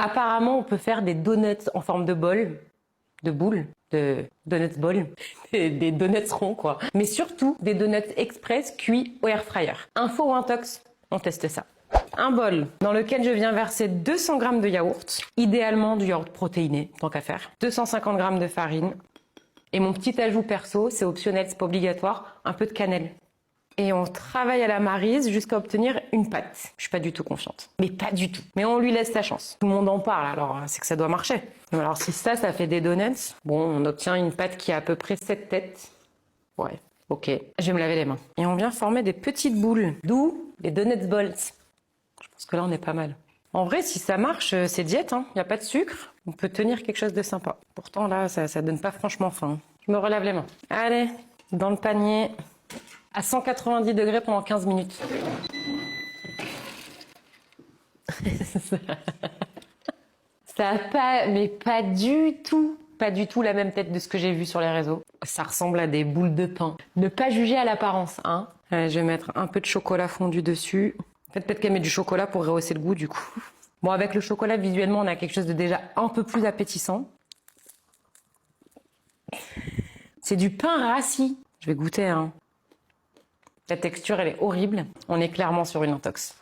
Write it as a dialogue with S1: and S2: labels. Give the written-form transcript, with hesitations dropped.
S1: Apparemment, on peut faire des donuts en forme de bol, de boule, de donuts ball, des donuts ronds quoi. Mais surtout des donuts express cuits au air fryer. Info ou intox, on teste ça. Un bol dans lequel je viens verser 200 g de yaourt, idéalement du yaourt protéiné, tant qu'à faire, 250 g de farine, et mon petit ajout perso, c'est optionnel, c'est pas obligatoire, un peu de cannelle. Et on travaille à la maryse jusqu'à obtenir une pâte. Je suis pas du tout confiante. Mais pas du tout. Mais on lui laisse sa chance. Tout le monde en parle, alors c'est que ça doit marcher. Alors si ça fait des donuts, bon, on obtient une pâte qui a à peu près 7 têtes. Ouais, ok. Je vais me laver les mains. Et on vient former des petites boules. D'où les donuts balls. Je pense que là, on est pas mal. En vrai, si ça marche, c'est diète, hein. Il n'y a pas de sucre. On peut tenir quelque chose de sympa. Pourtant, là, ça donne pas franchement faim. Je me relave les mains. Allez, dans le panier. À 190 degrés pendant 15 minutes. Ça a pas, mais pas du tout la même tête de ce que j'ai vu sur les réseaux. Ça ressemble à des boules de pain. Ne pas juger à l'apparence, hein. Allez, je vais mettre un peu de chocolat fondu dessus. En fait, peut-être qu'elle met du chocolat pour rehausser le goût, du coup. Bon, avec le chocolat, visuellement, on a quelque chose de déjà un peu plus appétissant. C'est du pain rassis. Je vais goûter, hein. La texture, elle est horrible. On est clairement sur une intox.